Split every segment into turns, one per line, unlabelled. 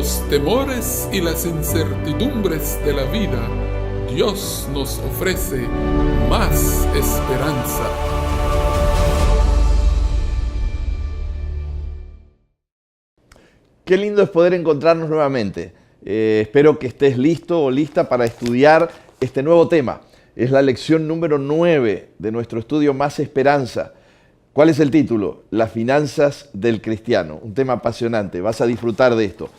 los temores y las incertidumbres de la vida, Dios nos ofrece más esperanza.
Qué lindo es poder encontrarnos nuevamente. Espero que estés listo o lista para estudiar este nuevo tema. Es la lección número 9 de nuestro estudio Más Esperanza. ¿Cuál es el título? Las finanzas del cristiano. Un tema apasionante. Vas a disfrutar de esto.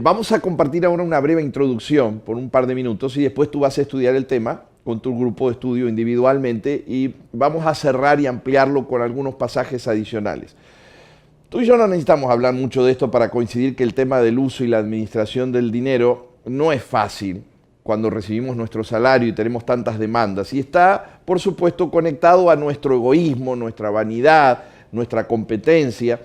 Vamos a compartir ahora una breve introducción por un par de minutos y después tú vas a estudiar el tema con tu grupo de estudio individualmente y vamos a cerrar y ampliarlo con algunos pasajes adicionales. Tú y yo no necesitamos hablar mucho de esto para coincidir que el tema del uso y la administración del dinero no es fácil cuando recibimos nuestro salario y tenemos tantas demandas. Y está, por supuesto, conectado a nuestro egoísmo, nuestra vanidad, nuestra competencia.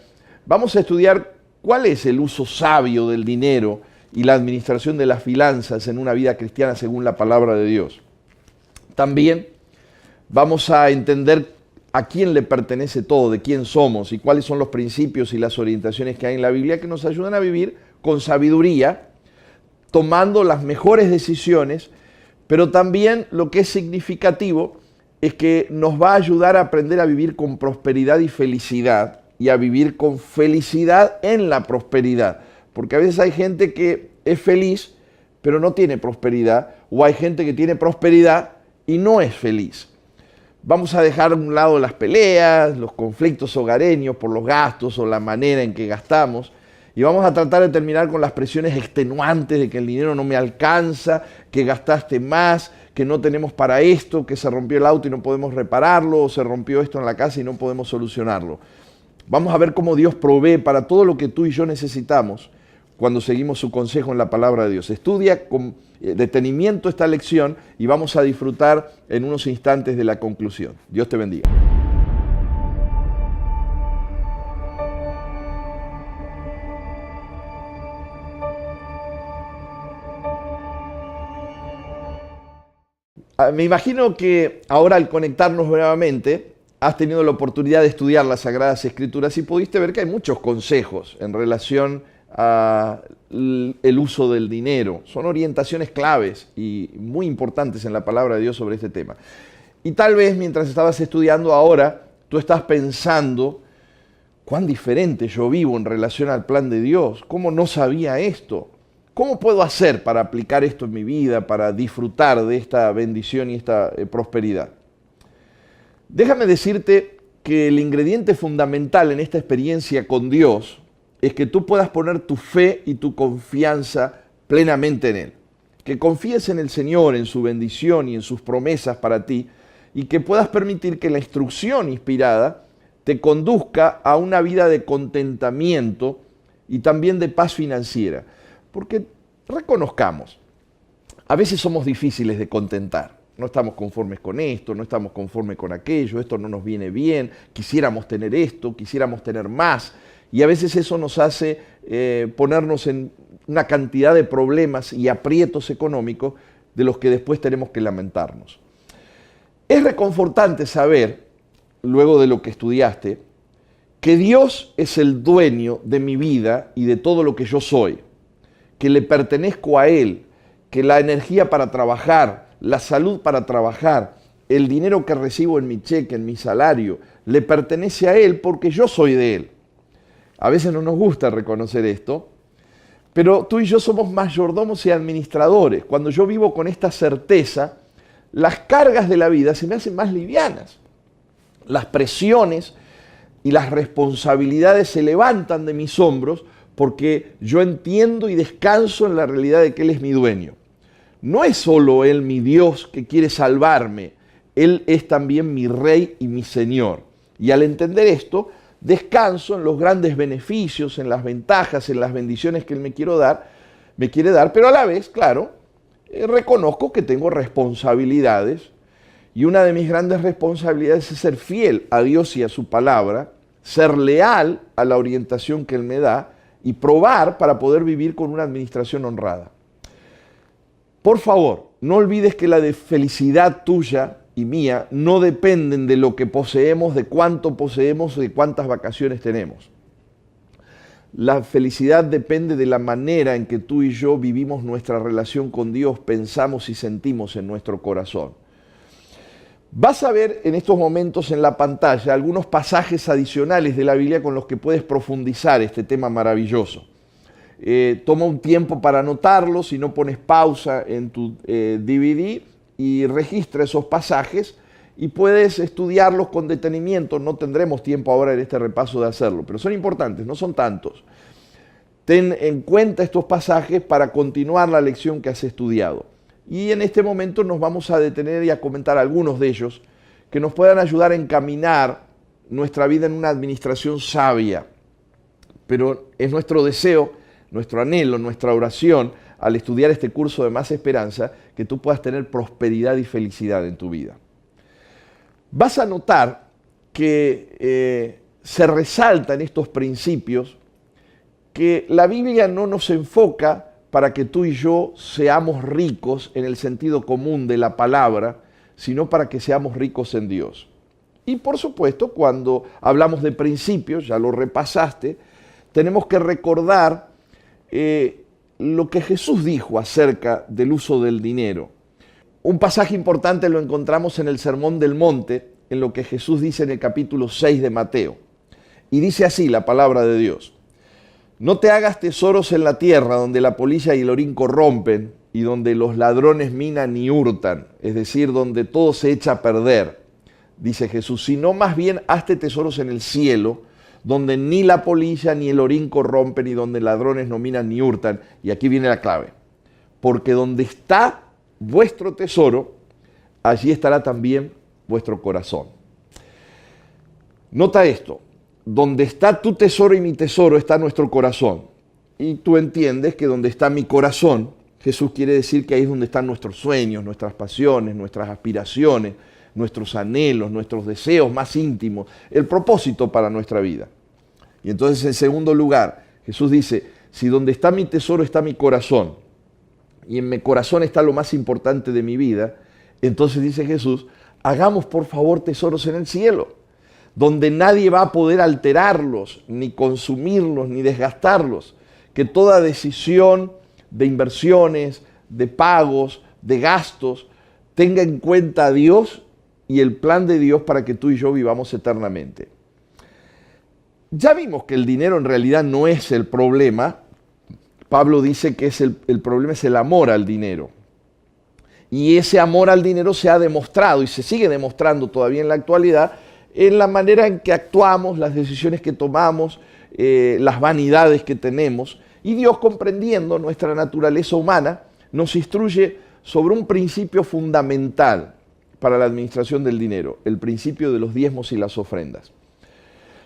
Vamos a estudiar cuál es el uso sabio del dinero y la administración de las finanzas en una vida cristiana según la palabra de Dios. También vamos a entender a quién le pertenece todo, de quién somos y cuáles son los principios y las orientaciones que hay en la Biblia que nos ayudan a vivir con sabiduría, tomando las mejores decisiones, pero también lo que es significativo es que nos va a ayudar a aprender a vivir con prosperidad y felicidad y a vivir con felicidad en la prosperidad, porque a veces hay gente que es feliz pero no tiene prosperidad, o hay gente que tiene prosperidad y no es feliz. Vamos a dejar a un lado las peleas, los conflictos hogareños por los gastos o la manera en que gastamos y vamos a tratar de terminar con las presiones extenuantes de que el dinero no me alcanza, que gastaste más, que no tenemos para esto, que se rompió el auto y no podemos repararlo, o se rompió esto en la casa y no podemos solucionarlo. Vamos a ver cómo Dios provee para todo lo que tú y yo necesitamos cuando seguimos su consejo en la palabra de Dios. Estudia con detenimiento esta lección y vamos a disfrutar en unos instantes de la conclusión. Dios te bendiga. Me imagino que ahora al conectarnos nuevamente has tenido la oportunidad de estudiar las Sagradas Escrituras y pudiste ver que hay muchos consejos en relación el uso del dinero. Son orientaciones claves y muy importantes en la palabra de Dios sobre este tema. Y tal vez mientras estabas estudiando ahora, tú estás pensando, cuán diferente yo vivo en relación al plan de Dios. ¿Cómo no sabía esto? ¿Cómo puedo hacer para aplicar esto en mi vida, para disfrutar de esta bendición y esta prosperidad? Déjame decirte que el ingrediente fundamental en esta experiencia con Dios es que tú puedas poner tu fe y tu confianza plenamente en Él. Que confíes en el Señor, en su bendición y en sus promesas para ti, y que puedas permitir que la instrucción inspirada te conduzca a una vida de contentamiento y también de paz financiera. Porque reconozcamos, a veces somos difíciles de contentar. No estamos conformes con esto, no estamos conformes con aquello, esto no nos viene bien, quisiéramos tener esto, quisiéramos tener más. Y a veces eso nos hace ponernos en una cantidad de problemas y aprietos económicos de los que después tenemos que lamentarnos. Es reconfortante saber, luego de lo que estudiaste, que Dios es el dueño de mi vida y de todo lo que yo soy, que le pertenezco a Él, que la energía para trabajar, la salud para trabajar, el dinero que recibo en mi cheque, en mi salario, le pertenece a Él porque yo soy de Él. A veces no nos gusta reconocer esto, pero tú y yo somos mayordomos y administradores. Cuando yo vivo con esta certeza, las cargas de la vida se me hacen más livianas. Las presiones y las responsabilidades se levantan de mis hombros porque yo entiendo y descanso en la realidad de que Él es mi dueño. No es solo Él mi Dios que quiere salvarme, Él es también mi Rey y mi Señor. Y al entender esto, descanso en los grandes beneficios, en las ventajas, en las bendiciones que Él me quiere dar, pero a la vez, claro, reconozco que tengo responsabilidades y una de mis grandes responsabilidades es ser fiel a Dios y a su palabra, ser leal a la orientación que Él me da y probar para poder vivir con una administración honrada. Por favor, no olvides que la felicidad tuya y mía no dependen de lo que poseemos, de cuánto poseemos, de cuántas vacaciones tenemos. La felicidad depende de la manera en que tú y yo vivimos nuestra relación con Dios, pensamos y sentimos en nuestro corazón. Vas a ver en estos momentos en la pantalla algunos pasajes adicionales de la Biblia con los que puedes profundizar este tema maravilloso. Toma un tiempo para anotarlos, si no pones pausa en tu DVD y registra esos pasajes y puedes estudiarlos con detenimiento. No tendremos tiempo ahora en este repaso de hacerlo, pero son importantes, no son tantos. Ten en cuenta estos pasajes para continuar la lección que has estudiado. Y en este momento nos vamos a detener y a comentar algunos de ellos que nos puedan ayudar a encaminar nuestra vida en una administración sabia. Pero es nuestro deseo, nuestro anhelo, nuestra oración al estudiar este curso de Más Esperanza, que tú puedas tener prosperidad y felicidad en tu vida. Vas a notar que se resalta en estos principios que la Biblia no nos enfoca para que tú y yo seamos ricos en el sentido común de la palabra, sino para que seamos ricos en Dios. Y por supuesto, cuando hablamos de principios, ya lo repasaste, tenemos que recordar lo que Jesús dijo acerca del uso del dinero. Un pasaje importante lo encontramos en el Sermón del Monte, en lo que Jesús dice en el capítulo 6 de Mateo. Y dice así la palabra de Dios: no te hagas tesoros en la tierra donde la polilla y el orín corrompen y donde los ladrones minan y hurtan, es decir, donde todo se echa a perder, dice Jesús, sino más bien hazte tesoros en el cielo, donde ni la polilla ni el orín corrompen y donde ladrones no minan ni hurtan. Y aquí viene la clave: porque donde está vuestro tesoro, allí estará también vuestro corazón. Nota esto: donde está tu tesoro y mi tesoro está nuestro corazón. Y tú entiendes que donde está mi corazón, Jesús quiere decir que ahí es donde están nuestros sueños, nuestras pasiones, nuestras aspiraciones, nuestros anhelos, nuestros deseos más íntimos, el propósito para nuestra vida. Y entonces, en segundo lugar, Jesús dice: si donde está mi tesoro está mi corazón, y en mi corazón está lo más importante de mi vida, entonces dice Jesús: hagamos por favor tesoros en el cielo, donde nadie va a poder alterarlos, ni consumirlos, ni desgastarlos. Que toda decisión de inversiones, de pagos, de gastos, tenga en cuenta a Dios y el plan de Dios para que tú y yo vivamos eternamente. Ya vimos que el dinero en realidad no es el problema. Pablo dice que el problema es el amor al dinero. Y ese amor al dinero se ha demostrado y se sigue demostrando todavía en la actualidad en la manera en que actuamos, las decisiones que tomamos, las vanidades que tenemos. Y Dios, comprendiendo nuestra naturaleza humana, nos instruye sobre un principio fundamental para la administración del dinero: el principio de los diezmos y las ofrendas.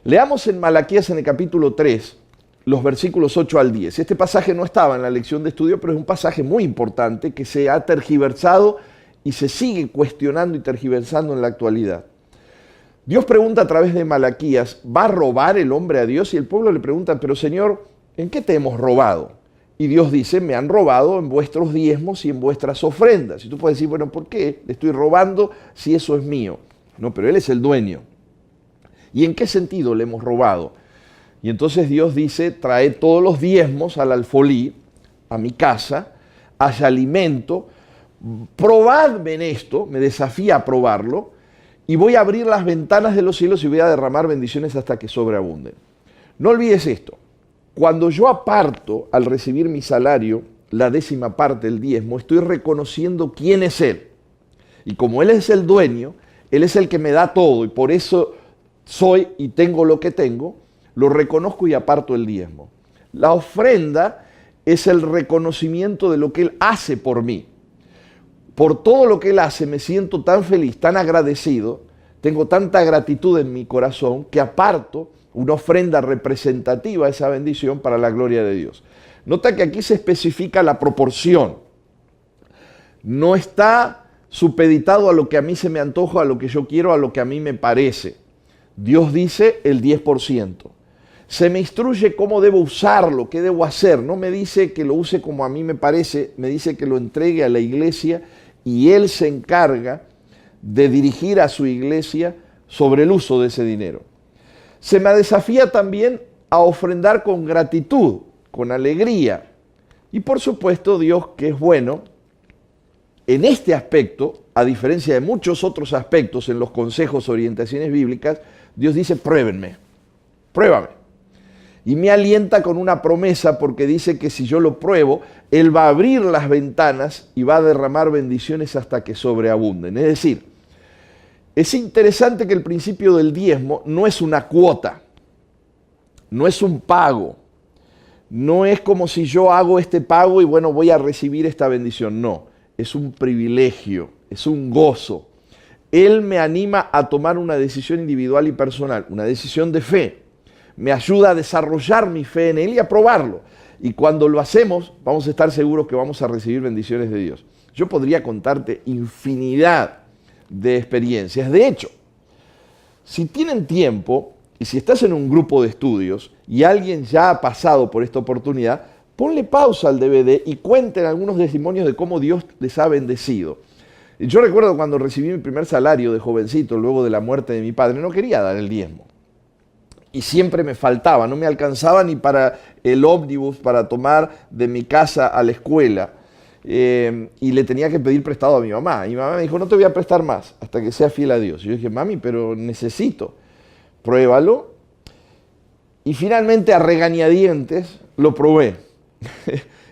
Leamos en Malaquías, en el capítulo 3, los versículos 8 al 10. Este pasaje no estaba en la lección de estudio, pero es un pasaje muy importante que se ha tergiversado y se sigue cuestionando y tergiversando en la actualidad. Dios pregunta a través de Malaquías: ¿va a robar el hombre a Dios? Y el pueblo le pregunta: pero Señor, ¿en qué te hemos robado? Y Dios dice: me han robado en vuestros diezmos y en vuestras ofrendas. Y tú puedes decir: bueno, ¿por qué le estoy robando si eso es mío? No, pero Él es el dueño. ¿Y en qué sentido le hemos robado? Y entonces Dios dice: traed todos los diezmos al alfolí, a mi casa, haya alimento, probadme en esto, me desafía a probarlo, y voy a abrir las ventanas de los cielos y voy a derramar bendiciones hasta que sobreabunden. No olvides esto: cuando yo aparto al recibir mi salario la 10ª parte del diezmo, estoy reconociendo quién es Él. Y como Él es el dueño, Él es el que me da todo, y por eso soy y tengo lo que tengo, lo reconozco y aparto el diezmo. La ofrenda es el reconocimiento de lo que Él hace por mí. Por todo lo que Él hace me siento tan feliz, tan agradecido, tengo tanta gratitud en mi corazón que aparto una ofrenda representativa a esa bendición para la gloria de Dios. Nota que aquí se especifica la proporción. No está supeditado a lo que a mí se me antoja, a lo que yo quiero, a lo que a mí me parece. Dios dice el 10%. Se me instruye cómo debo usarlo, qué debo hacer. No me dice que lo use como a mí me parece, me dice que lo entregue a la iglesia y Él se encarga de dirigir a su iglesia sobre el uso de ese dinero. Se me desafía también a ofrendar con gratitud, con alegría. Y por supuesto, Dios, que es bueno, en este aspecto, a diferencia de muchos otros aspectos en los consejos o orientaciones bíblicas, Dios dice, pruébenme, pruébame. Y me alienta con una promesa porque dice que si yo lo pruebo, Él va a abrir las ventanas y va a derramar bendiciones hasta que sobreabunden. Es decir, es interesante que el principio del diezmo no es una cuota, no es un pago, no es como si yo hago este pago y bueno, voy a recibir esta bendición. No, es un privilegio, es un gozo. Él me anima a tomar una decisión individual y personal, una decisión de fe. Me ayuda a desarrollar mi fe en Él y a probarlo. Y cuando lo hacemos, vamos a estar seguros que vamos a recibir bendiciones de Dios. Yo podría contarte infinidad de experiencias. De hecho, si tienen tiempo y si estás en un grupo de estudios y alguien ya ha pasado por esta oportunidad, ponle pausa al DVD y cuenten algunos testimonios de cómo Dios les ha bendecido. Yo recuerdo cuando recibí mi primer salario de jovencito, luego de la muerte de mi padre, no quería dar el diezmo. Y siempre me faltaba, no me alcanzaba ni para el ómnibus para tomar de mi casa a la escuela. Y le tenía que pedir prestado a mi mamá. Y mi mamá me dijo, no te voy a prestar más hasta que seas fiel a Dios. Y yo dije, mami, pero necesito, pruébalo. Y finalmente a regañadientes lo probé.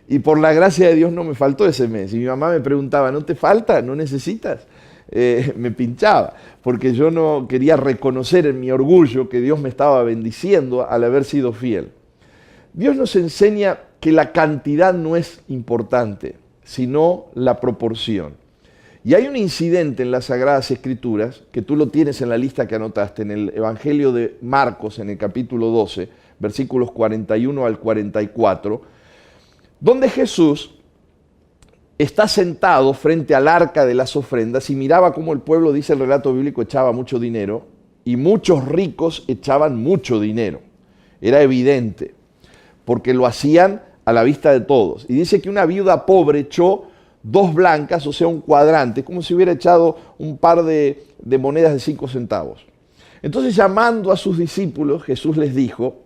Y por la gracia de Dios no me faltó ese mes. Y mi mamá me preguntaba, ¿no te falta? ¿No necesitas? Me pinchaba, porque yo no quería reconocer en mi orgullo que Dios me estaba bendiciendo al haber sido fiel. Dios nos enseña que la cantidad no es importante, sino la proporción. Y hay un incidente en las Sagradas Escrituras, que tú lo tienes en la lista que anotaste, en el Evangelio de Marcos, en el capítulo 12, versículos 41 al 44, donde Jesús está sentado frente al arca de las ofrendas y miraba cómo el pueblo, dice el relato bíblico, echaba mucho dinero y muchos ricos echaban mucho dinero. Era evidente, porque lo hacían a la vista de todos. Y dice que una viuda pobre echó 2 blancas, o sea, un cuadrante, como si hubiera echado un par de monedas de 5 centavos. Entonces, llamando a sus discípulos, Jesús les dijo,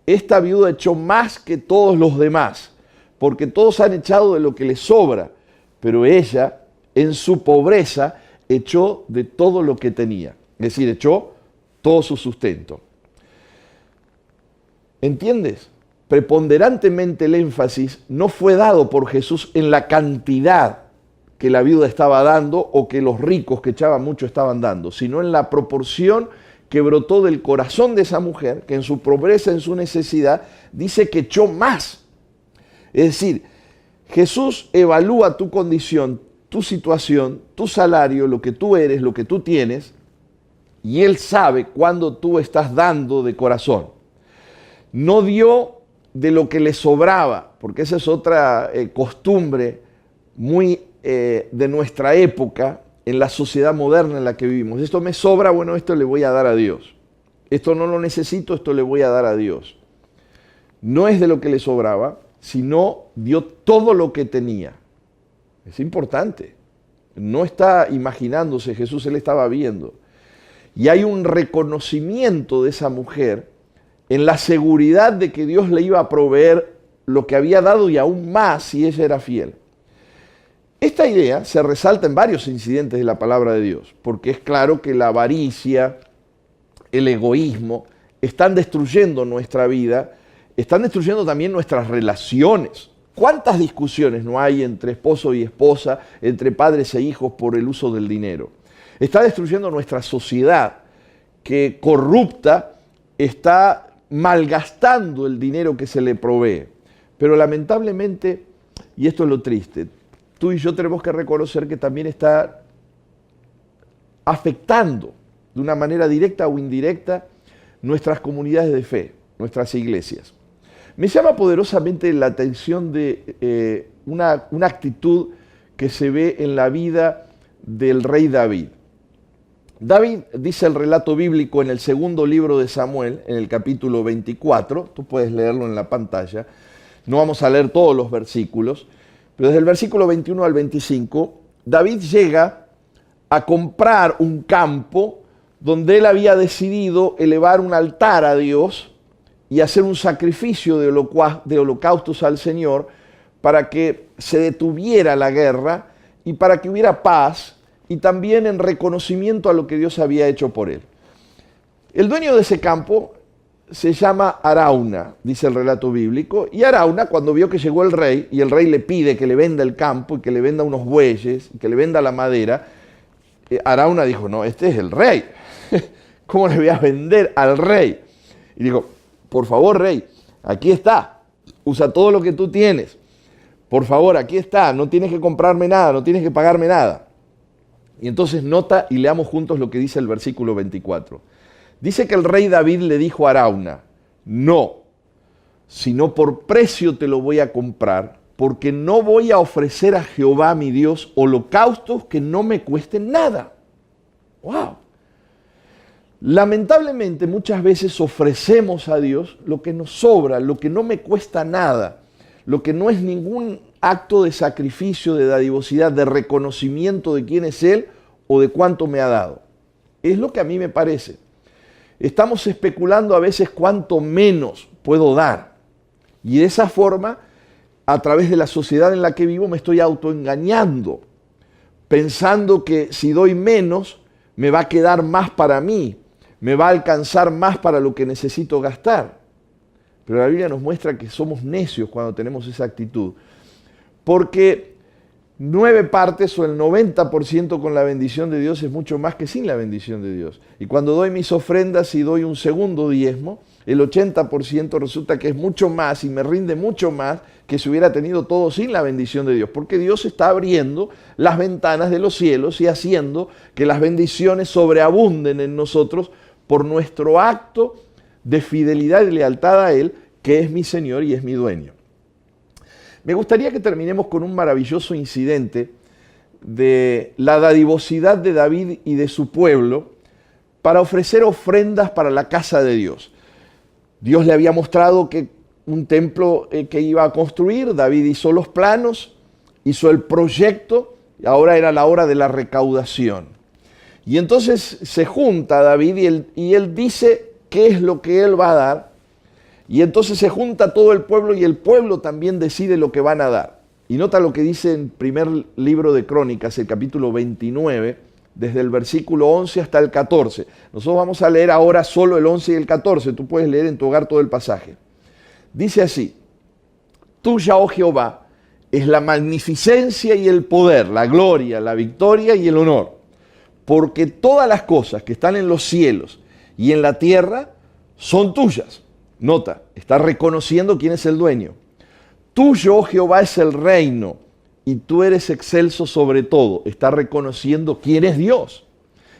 esta viuda echó más que todos los demás, porque todos han echado de lo que les sobra, pero ella, en su pobreza, echó de todo lo que tenía. Es decir, echó todo su sustento. ¿Entiendes? Preponderantemente el énfasis no fue dado por Jesús en la cantidad que la viuda estaba dando o que los ricos que echaban mucho estaban dando, sino en la proporción que brotó del corazón de esa mujer, que en su pobreza, en su necesidad, dice que echó más. Es decir, Jesús evalúa tu condición, tu situación, tu salario, lo que tú eres, lo que tú tienes, y Él sabe cuándo tú estás dando de corazón. No dio de lo que le sobraba, porque esa es otra costumbre muy de nuestra época, en la sociedad moderna en la que vivimos. Esto me sobra, bueno, esto le voy a dar a Dios. Esto no lo necesito, esto le voy a dar a Dios. No es de lo que le sobraba, sino dio todo lo que tenía. Es importante. No está imaginándose Jesús, Él estaba viendo. Y hay un reconocimiento de esa mujer en la seguridad de que Dios le iba a proveer lo que había dado y aún más si ella era fiel. Esta idea se resalta en varios incidentes de la palabra de Dios, porque es claro que la avaricia, el egoísmo, están destruyendo nuestra vida, están destruyendo también nuestras relaciones. ¿Cuántas discusiones no hay entre esposo y esposa, entre padres e hijos por el uso del dinero? Está destruyendo nuestra sociedad, que corrupta está malgastando el dinero que se le provee. Pero lamentablemente, y esto es lo triste, tú y yo tenemos que reconocer que también está afectando de una manera directa o indirecta nuestras comunidades de fe, nuestras iglesias. Me llama poderosamente la atención de una actitud que se ve en la vida del rey David. David, dice el relato bíblico en el segundo libro de Samuel, en el capítulo 24, tú puedes leerlo en la pantalla, no vamos a leer todos los versículos, pero desde el versículo 21 al 25, David llega a comprar un campo donde él había decidido elevar un altar a Dios y hacer un sacrificio de holocaustos al Señor para que se detuviera la guerra y para que hubiera paz y también en reconocimiento a lo que Dios había hecho por él. El dueño de ese campo se llama Arauna, dice el relato bíblico, y Arauna, cuando vio que llegó el rey, y el rey le pide que le venda el campo, y que le venda unos bueyes, y que le venda la madera, Arauna dijo, no, este es el rey, ¿cómo le voy a vender al rey? Y dijo, por favor, rey, aquí está, usa todo lo que tú tienes, por favor, aquí está, no tienes que comprarme nada, no tienes que pagarme nada. Y entonces nota y leamos juntos lo que dice el versículo 24. Dice que el rey David le dijo a Arauna, no, sino por precio te lo voy a comprar, porque no voy a ofrecer a Jehová mi Dios holocaustos que no me cuesten nada. ¡Wow! Lamentablemente muchas veces ofrecemos a Dios lo que nos sobra, lo que no me cuesta nada, lo que no es ningún acto de sacrificio, de dadivosidad, de reconocimiento de quién es Él o de cuánto me ha dado. Es lo que a mí me parece. Estamos especulando a veces cuánto menos puedo dar. Y de esa forma, a través de la sociedad en la que vivo, me estoy autoengañando, pensando que si doy menos, me va a quedar más para mí, me va a alcanzar más para lo que necesito gastar. Pero la Biblia nos muestra que somos necios cuando tenemos esa actitud. Porque 9 partes o el 90% con la bendición de Dios es mucho más que sin la bendición de Dios. Y cuando doy mis ofrendas y doy un segundo diezmo, el 80% resulta que es mucho más y me rinde mucho más que si hubiera tenido todo sin la bendición de Dios. Porque Dios está abriendo las ventanas de los cielos y haciendo que las bendiciones sobreabunden en nosotros por nuestro acto de fidelidad y lealtad a Él, que es mi Señor y es mi dueño. Me gustaría que terminemos con un maravilloso incidente de la dadivosidad de David y de su pueblo para ofrecer ofrendas para la casa de Dios. Dios le había mostrado que un templo que iba a construir, David hizo los planos, hizo el proyecto, y ahora era la hora de la recaudación. Y entonces se junta David y él dice qué es lo que él va a dar. Y entonces se junta todo el pueblo y el pueblo también decide lo que van a dar. Y nota lo que dice en primer libro de Crónicas, el capítulo 29, desde el versículo 11 hasta el 14. Nosotros vamos a leer ahora solo el 11 y el 14. Tú puedes leer en tu hogar todo el pasaje. Dice así, tuya, oh Jehová, es la magnificencia y el poder, la gloria, la victoria y el honor. Porque todas las cosas que están en los cielos y en la tierra son tuyas. Nota, está reconociendo quién es el dueño. Tuyo, oh Jehová, es el reino y tú eres excelso sobre todo. Está reconociendo quién es Dios.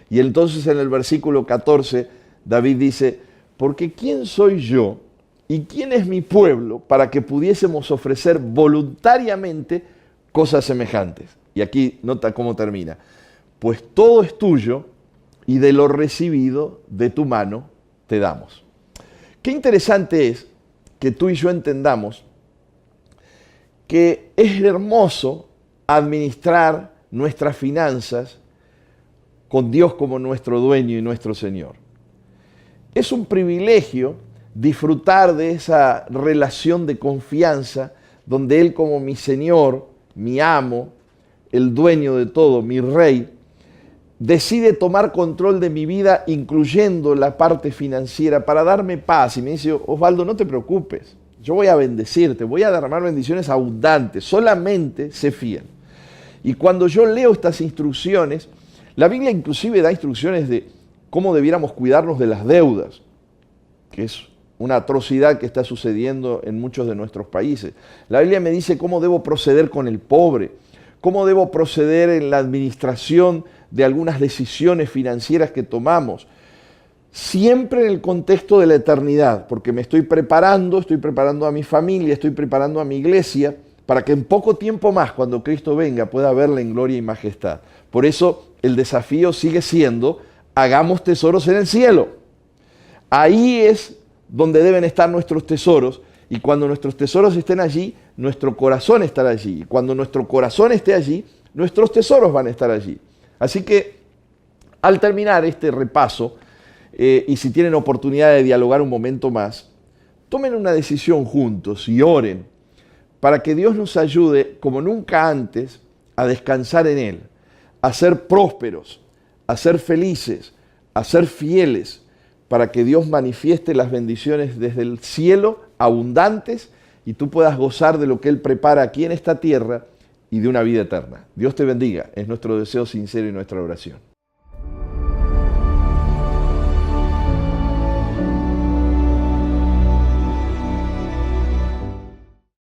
Y entonces en el versículo 14, David dice, porque ¿quién soy yo y quién es mi pueblo para que pudiésemos ofrecer voluntariamente cosas semejantes? Y aquí nota cómo termina. Pues todo es tuyo y de lo recibido de tu mano te damos. Qué interesante es que tú y yo entendamos que es hermoso administrar nuestras finanzas con Dios como nuestro dueño y nuestro Señor. Es un privilegio disfrutar de esa relación de confianza donde Él como mi Señor, mi amo, el dueño de todo, mi Rey, decide tomar control de mi vida, incluyendo la parte financiera, para darme paz. Y me dice, Osvaldo, no te preocupes, yo voy a bendecirte, voy a derramar bendiciones abundantes, solamente sé fiel. Y cuando yo leo estas instrucciones, la Biblia inclusive da instrucciones de cómo debiéramos cuidarnos de las deudas, que es una atrocidad que está sucediendo en muchos de nuestros países. La Biblia me dice cómo debo proceder con el pobre, cómo debo proceder en la administración de algunas decisiones financieras que tomamos, siempre en el contexto de la eternidad, porque me estoy preparando a mi familia, estoy preparando a mi iglesia, para que en poco tiempo más, cuando Cristo venga, pueda verla en gloria y majestad. Por eso el desafío sigue siendo, hagamos tesoros en el cielo. Ahí es donde deben estar nuestros tesoros, y cuando nuestros tesoros estén allí, nuestro corazón estará allí. Y cuando nuestro corazón esté allí, nuestros tesoros van a estar allí. Así que, al terminar este repaso, y si tienen oportunidad de dialogar un momento más, tomen una decisión juntos y oren para que Dios nos ayude como nunca antes a descansar en Él, a ser prósperos, a ser felices, a ser fieles, para que Dios manifieste las bendiciones desde el cielo abundantes y tú puedas gozar de lo que Él prepara aquí en esta tierra y de una vida eterna. Dios te bendiga, es nuestro deseo sincero y nuestra oración.